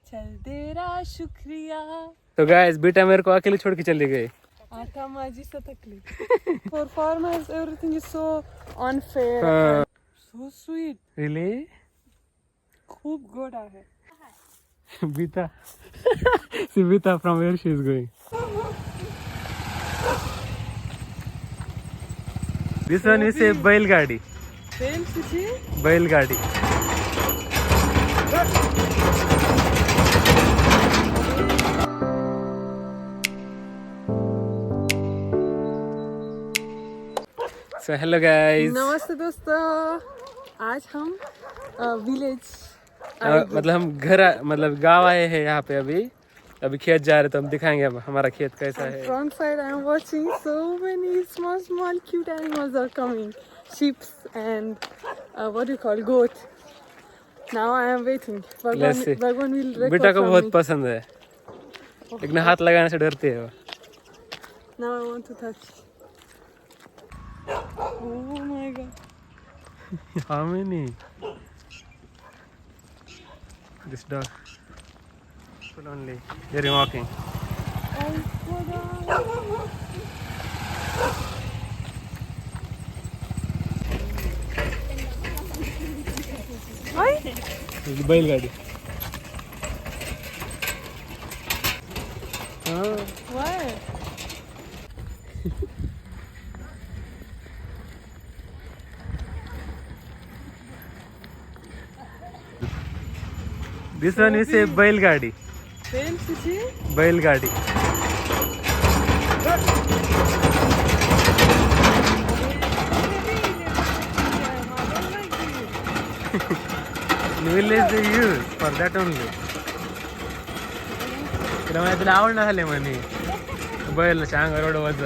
चल तेरा शुक्रिया. तो गाइस बेटा मेरे को अकेले छोड़ के चली गई. आता माझी सतकली. For farmers everything is so unfair and so sweet. Really? खूप गोड आहे. Bita. See Bita from where she is going. This one is a बैलगाडी. बैलगाडी. So hello guys. नमस्ते दोस्तों. आज हम विलेज मतलब हम घर मतलब गांव आए हैं यहाँ पे. अभी खेत जा रहे तो हम दिखाएंगे अब हमारा खेत कैसा है. front side I am watching so many small cute animals are coming. Sheep and what do you call goat. Now I am waiting. Let's see. Bhagwan will record बेटा को from बहुत me. पसंद है लेकिन हाथ लगाने से डरती है वो. Now I want to touch. Oh my god. How many? This dog. Full only. They're walking. Oh god. Why? बैलगाडी. हाँ. Why? This one is a बैलगाडी. बैलगाडी. Village they use for that only. तुला आवडलं झाले म्हणे बैल अंगावर वज.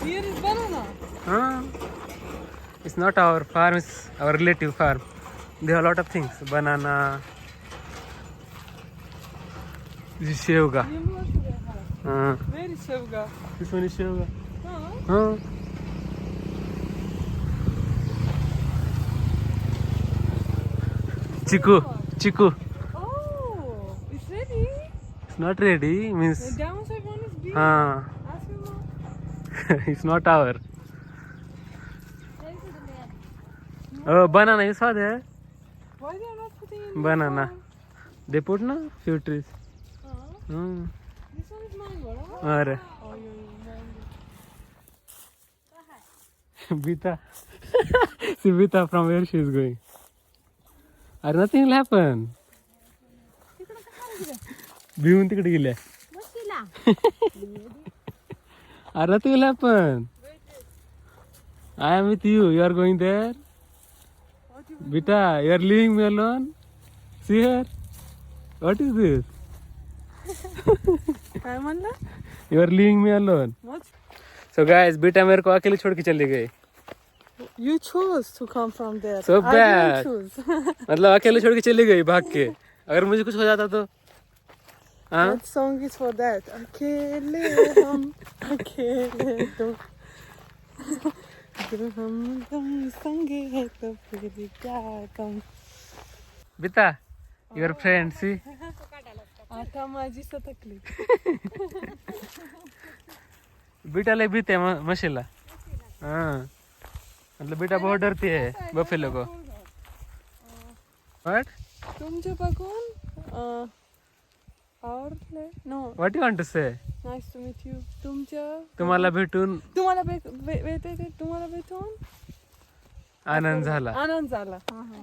Here is banana. It's not our farm, it's our relative farm. They have a lot of things. Banana. This is shevga. Where is Shevga? This one is shevga. Huh? Chiku. Oh, it's ready. It's not ready. Means. The downside one is big. Ask him now. It's not our. Oh, banana. You saw there? Why they are not putting in Banana. this one? They put na few trees. This one is mango, no? Are. Oh, Bita. See Bita from where she is going. Are nothing will happen. भिवून तिकडे गेल्या. Are nothing will happen. I am with you. You are going there. Bita, you are leaving me alone. See her. What is this? काय म्हणला? You are leaving me alone. What? So guys, Bita मेरे को अकेले छोड़ के चली गई. You chose to come from there. So I bad. didn't choose. मतलब अकेले छोड़ के चली गई भाग के. अगर मुझे कुछ हो जाता तो. हाँ. That song is for that. अकेले हम अकेले तो जब हम तुम संगे हैं तो फिर क्या कम. Bita, your friend, see. आता माझी सतकली. बीटा ले भीते मशीला. हाँ. मतलब बेटा बहुत डरती है बफेलो को. What? तुमचे बघून और ले no. What you want to say? Nice to meet you. तुमच्या तुम्हाला भेटून तुम्हाला भेटून आनंद झाला. आनंद झाला.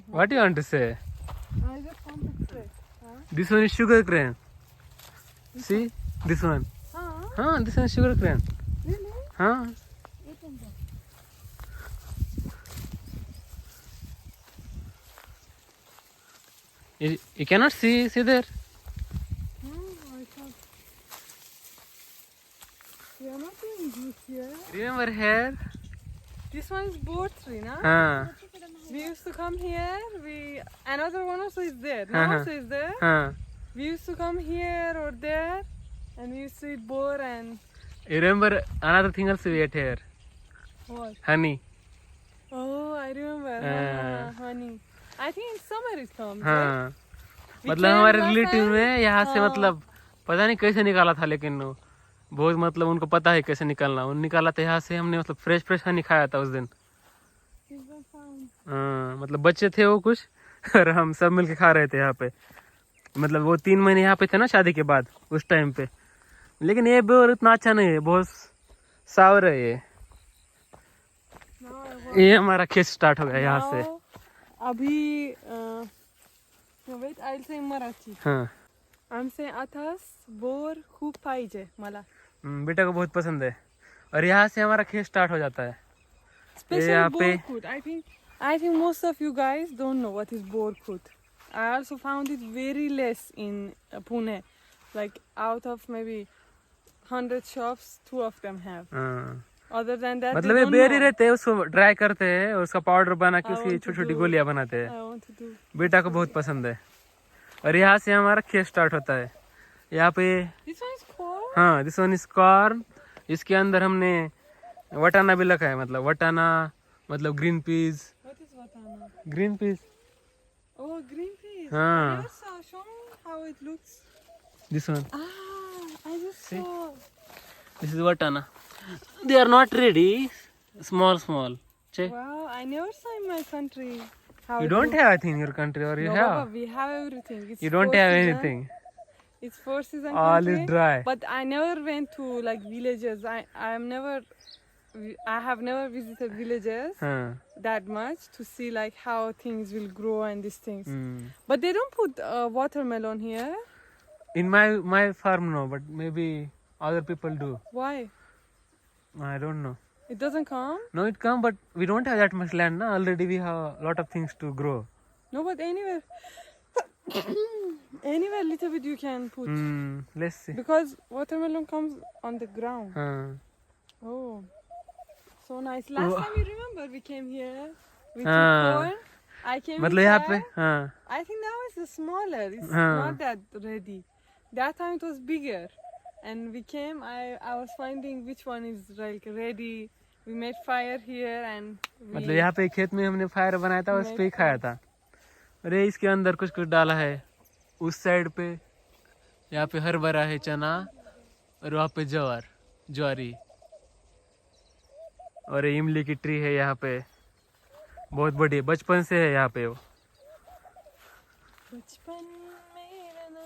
What you want to say? I just want to say. This one is sugar cane. See this one. हाँ, this one is sugar cane. Really? हाँ. You cannot see there. I can't. We are not doing this here. Remember here? This one is boat tree, na? हाँ. We used to come here. Another one also is there. Now also is there. हाँ. We used to come here or there, and we used to eat boar and You remember another thing also we ate here? what? Honey. Oh, I remember. Honey. I I think in summer it comes. right? हाँ We मतलब came हमारे last relative time. में यहाँ से हाँ. मतलब पता नहीं कैसे निकाला था, लेकिन वो बहुत मतलब उनको पता है कैसे निकालना, उन निकाला था यहाँ से। हमने मतलब फ्रेश फ्रेश हनी खाया था उस दिन। It was found. हाँ मतलब बच्चे थे वो कुछ और हम सब मिलके खा रहे थे यहाँ पे। मतलब वो 3 महीने यहाँ पे थे ना शादी के बाद उस टाइम पे। लेकिन ये बोर इतना अच्छा नहीं है, बहुत सावर है ये। Now I want. ये हमारा खेत स्टार्ट हो गया यहाँ से। Now, अभी no, wait, I'll say in Marathi. हाँ I'm saying आताच बोर खूप पाहिजे मला. बेटा को बहुत पसंद है। और यहाँ से हमारा खेत स्टार्ट हो जाता है। Especially यहाँ पे Borkut. I think most of you guys don't know what is Borkut. I also found it very less in Pune. Like out of maybe 100 shops, 2 of them have. हाँ Other than that, मतलब they ये don't berry know. रहते हैं, उसको dry करते हैं और उसका पाउडर बना के I उसकी want to छोटी छोटी do- गोलियां बनाते हैं। I want to do. बेटा को बहुत पसंद है। और यहाँ से हमारा खेत स्टार्ट होता है। यहाँ पे This one is called. हाँ दिस वन इज कॉर्न। इसके अंदर हमने वटाना भी रखा है, मतलब वटाना मतलब green peas. What is watana? Green peas Oh, green peas. हाँ। I never saw. Show me how it looks. This one Ah, I just See? saw. This is वटाना। They are not ready, small small check. Wow, I never saw in my country. How You it don't looks. have anything in your country, or you No, have? Baba, we have everything. It's You don't 4 have season. anything. It's 4 season All country. is dry. But I never went to like villages. I have never visited villages हाँ that much to see like how things will grow and these things. Hmm. But they don't put watermelon here. In my farm no, but maybe other people do. Why? I don't know. It doesn't come. No, it come, but we don't have that much land. Na? Already we have a lot of things to grow. No, but anywhere, anywhere little bit you can put Let's see. because watermelon comes on the ground. हाँ Oh, so nice. Last Oh. time you remember we came here. We took हाँ। corn. I came. मतलब यहाँ inside. पे हाँ I think now it's smaller. It's हाँ। not that ready. That time it was bigger, and we came. I was finding which one is like ready. We made fire here and we. मतलब यहाँ पे खेत में हमने fire बनाया था, उस पे ही खाया था। अरे इसके अंदर कुछ कुछ डाला है। उस साइड पे यहाँ पे हरभरा है, चना, और वहाँ पे ज्वारी और ये इमली की ट्री है यहाँ पे, बहुत बड़ी, बचपन से है यहाँ पे वो। बचपन में रहना.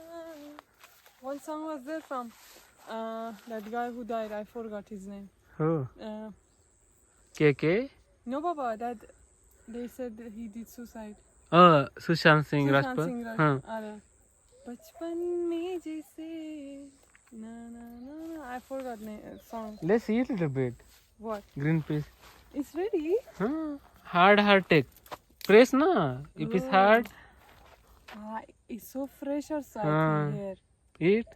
One song was there from that guy who died. I forgot his name. हो Uh, के no, Baba. That they said that he did suicide. Sushant Singh Sushant Rajput. Singh Raj- हाँ अरे, बचपन में जैसे ना ना ना. I forgot name song. let's eat a little bit What? green peas। It's ready. हाँ hard take fresh ना, if it's hard Ah, it's so fresh outside हाँ। here. eat।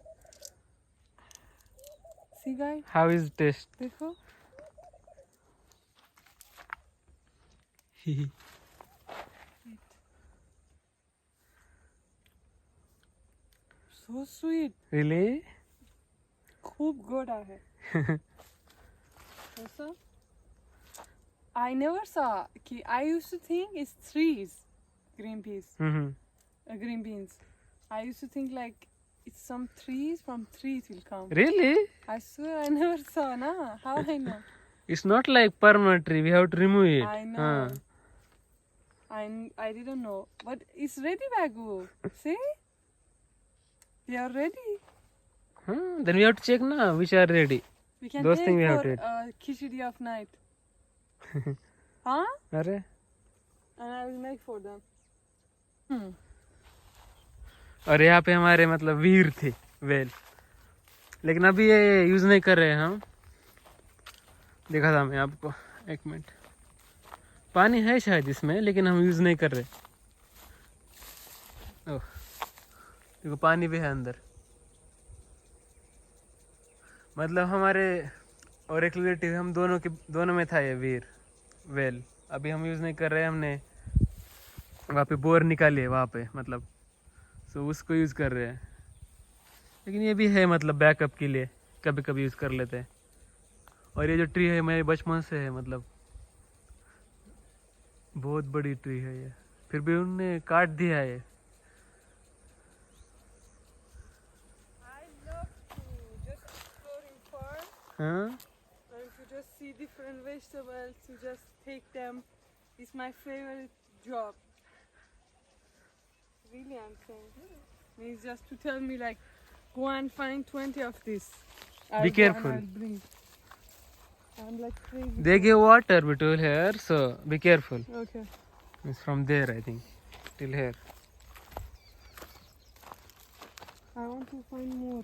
See, guys. how is taste? देखो. So sweet. really? खूब गोड आहे. Also, I never saw. I used to think it's trees, green peas, green beans. I used to think like it's some trees, from trees will come. really? I swear I never saw. Na, how I know? It's not like permanent tree, we have to remove it। I know. हाँ I didn't know, but it's ready, Bagu. See, they are ready. हाँ then we have to check ना which are ready। We can Those take things we have for to khichdi of night. Huh? अरे And I will make for them. और यहाँ पे हमारे मतलब वीर थे well, लेकिन अभी ये यूज नहीं कर रहे हैं हम। देखा था मैं आपको, एक मिनट, पानी है शायद इसमें लेकिन हम यूज नहीं कर रहे। ओह देखो पानी भी है अंदर। मतलब हमारे और एक रिलेटिव, हम दोनों में था ये वीर वेल। अभी हम यूज नहीं कर रहे, हमने वहाँ पे बोर निकाली है वहाँ पे, मतलब सो उसको यूज कर रहे हैं। लेकिन ये भी है मतलब बैकअप के लिए, कभी कभी यूज कर लेते हैं। और ये जो ट्री है मेरे बचपन से है, मतलब बहुत बड़ी ट्री है ये। फिर भी उनने काट दिया है। I love to just exploring farm. हाँ And to just see different vegetables, to just take them. It's my favorite job. Really, I'm saying. Means just to tell me like, go and find 20 of this. I'll go and careful. I'll bring. I'm like crazy. they give water between here, so be careful. Okay. It's from there, I think, till here. I want to find more.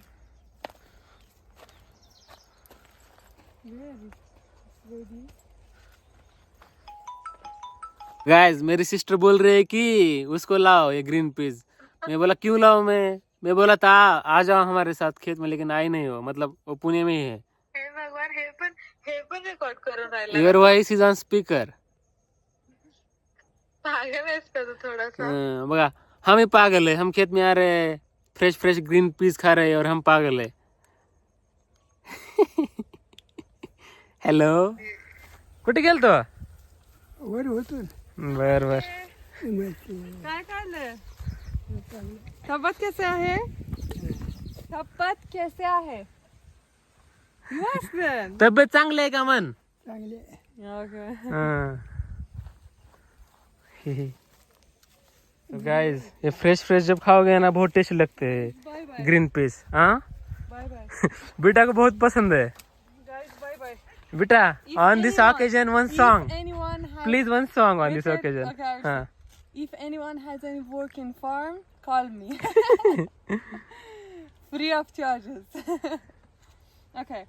Where is it's ready? Guys मेरी sister बोल रही है कि उसको लाओ ये green peas. मैं बोला क्यों लाओ? मैं बोला था आ जाओ हमारे साथ खेत में, लेकिन आई नहीं हो। मतलब वो पुणे में ही है। हे भगवान, हे पण रेकॉर्ड करून राहिला. Your voice is on speaker. पागल आहेस का तू थोडासा? बघा हम ही पागल है। हम खेत में आ रहे हैं, फ्रेश फ्रेश ग्रीन पीस खा रहे हैं और हम पागल है। हॅलो, कुठे गेलतो? वर होतो बर बर. काय खाल्लं? तब्येत कैसे आहे? तब्येत कैसे आहे? You ask them. तब्येत चांगली आहे का मन? चांगले Okay. तो गाइस ये फ्रेश फ्रेश जब खाओगे ना बहुत टेस्टी लगते हैं Bye bye. Green peas. हाँ Bye bye. बेटा को बहुत पसंद है. Guys, bye bye. बेटा If on this anyone- occasion one if song, anyone has- please one song on this Wait, occasion. okay, I'll हाँ If anyone has any work in farm, call me. Free of charges. Okay.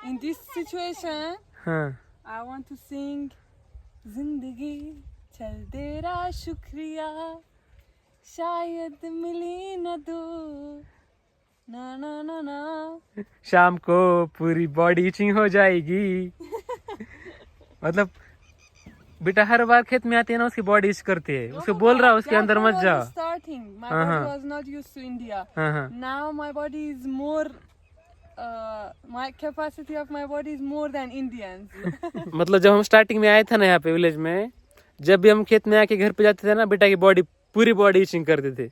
In this situation, हाँ I want to sing जिंदगी चल तेरा शुक्रिया शायद मिली न दो ना ना ना ना. शाम को पूरी बॉडी इचिंग हो जाएगी. मतलब बेटा हर बार खेत में आती है ना उसकी बॉडी इच करती है. उसको बोल रहा है उसके अंदर मत जाओ. Starting, my Uh-huh. body was not used to India. हाँ हाँ Now my body is more. My capacity of my body is more than Indians. मतलब जब हम स्टार्टिंग में आए थे ना यहाँ पे विलेज में, जब भी हम खेत में आके घर पे जाते थे ना, बेटा की बॉडी पूरी बॉडी इचिंग करते थे.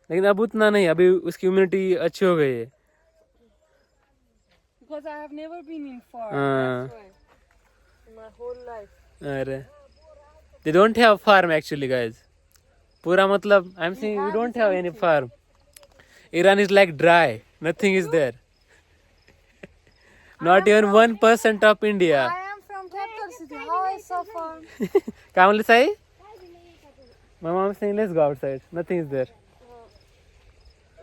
लेकिन अब उतना नहीं, अभी उसकी इम्यूनिटी अच्छी हो गई है. Because I have never been in farm. हाँ. That's why. In my whole life. अरे they don't have farm actually guys. पूरा मतलब I'm saying we have don't the have same any thing. farm. Iran is like dry, nothing is there. Not even 1% of India. I am from capital city. How I suffer? क्या बोले सही? My mom is saying let's go outside. Nothing is there.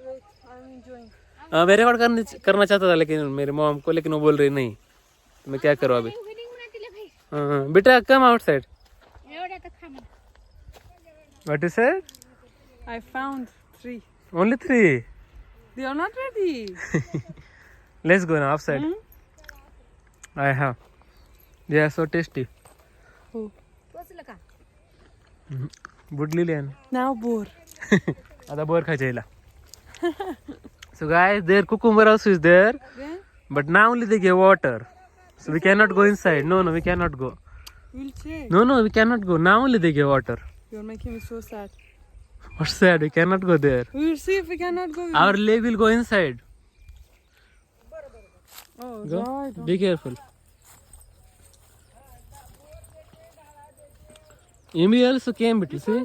Wait, I'm enjoying. मैं record करना चाहता था लेकिन मेरे mom को, लेकिन वो बोल रही नहीं. तो मैं क्या करूँ अभी? बेटा come outside. What you said? I found 3. Only 3. They are not ready. Let's go now outside. Hmm? I have. They are so tasty. Oh. बुडलेली आहे ना. Now bore. आता बोर खायचं याला. So guys, there cucumber also is there, Then but now only they give water. So we cannot go inside. No, we cannot go. we'll check. No, we cannot go. Now only they give water. You're making me so sad. What's that? We cannot go there. We'll see if we cannot go. Our leg will go inside. Oh, Go. right. Be careful. Amy also came, but you see.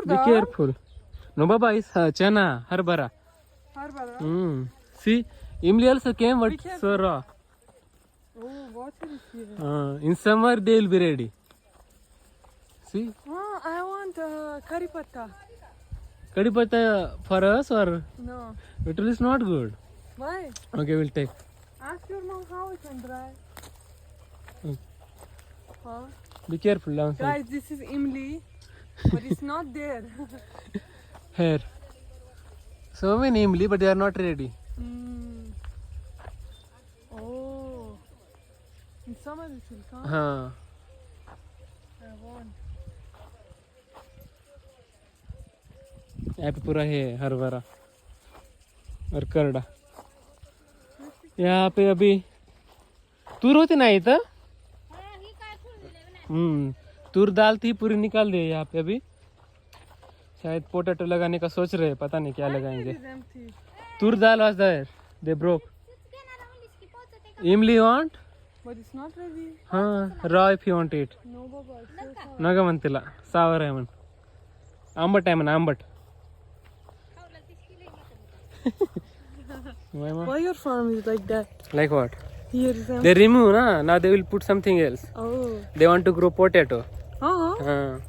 Be careful. No, Baba is chana, harbara. Harbara. See, Emily also came, but Be careful. so raw. Oh, water is here. In summer they will be ready. See, Oh, I want curry patta. kadi patta for us or No. it is not good. Why? Okay, we'll take. Ask your mom how it can dry. Hmm. Huh? Be careful downside. Guys, this is Imli, but it's not there. Here. So many Emily, but they are not ready. Mm. Oh. In summer it will come. हाँ. I want. यहाँ पे पूरा है हरभरा और करडा. यहाँ पे अभी तूर होती ना इथं. तूर दाल थी पूरी निकाल दे यहाँ पे अभी. शायद पोटैटो लगाने का सोच रहे हैं, पता नहीं क्या लगाएंगे. It's empty. Tur dal was there. They broke. Imli you want? But it's not ready. Raw if you want it. No, Baba. It's so far. नका म्हणतीला सावर आहे म्हण. आंबट आहे म्हण आंबट. Why your farm is like that? Like what? Here is empty. They remove na. Now they will put something else. Oh. They want to grow potato. हाँ. हाँ.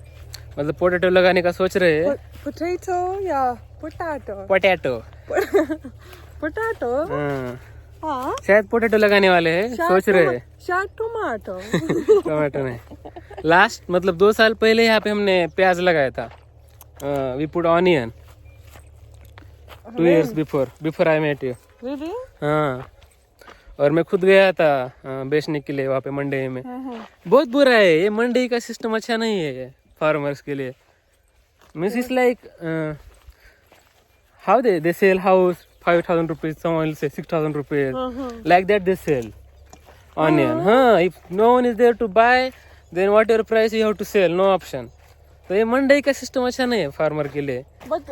मतलब पोटैटो लगाने का सोच रहे हैं. Potato या potato? पोटैटो. Potato. हाँ. हाँ. शायद पोटैटो लगाने वाले हैं. सोच रहे हैं. शायद tomato. टमाटो नहीं. लास्ट मतलब 2 साल पहले यहाँ पे हमने प्याज लगाया था. We put onion 2 years before I met you. Really? हाँ. और मैं खुद गया था बेचने के लिए वहाँ पे मंडी में. बहुत बुरा है ये मंडी का सिस्टम. अच्छा नहीं है फार्मर्स के लिए. Means it's like how they sell house 5,000 rupees, someone will say 6,000 rupees. Like that they sell onion. If no one is there to buy, then whatever price you have to sell, no option. तो ये मंडी का system अच्छा नहीं है farmer के लिए. But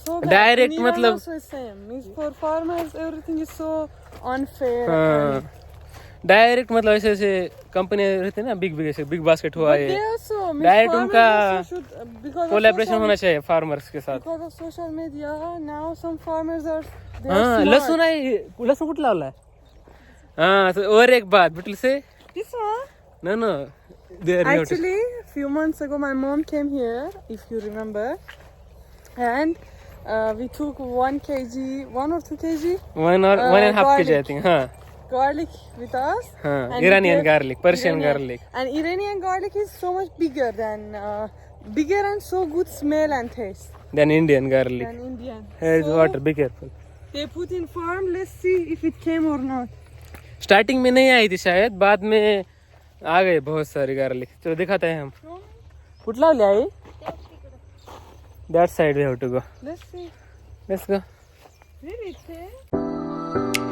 so that Direct in Iran मतलब- also is same. Means for farmers everything is so unfair. हाँ. डायरेक्ट मतलब ऐसे ऐसे कंपनी रहते हैं ना, बिग ऐसे बिग बास्केट हुआ But they है. also means Direct farmers उनका also should, because of collaboration social- होना चाहिए फार्मर्स के साथ. Because of social media, now some farmers are they are हाँ. smart. लसूण आहे. लसूण कुठला लावलाय? हाँ. तो और एक बात बिटल से This one. no there Actually, a few months ago, my mom came here, if you remember, and we took 1 or 2 kg 1.5 kg I think. हाँ. garlic with us. हाँ. And Iranian we gave- garlic, Persian Iranian. garlic. And Iranian garlic is so much bigger and so good smell and taste Then Indian garlic. than Indian. Here is So, water. Be careful. they put in farm. Let's see if it came or not. Starting में नहीं आई थी शायद, बाद में आ गए बहुत सारी garlic. चलो दिखाते हैं हम. कुठला ले आई? That side we have to go. Let's see. Let's go. Really, it's there?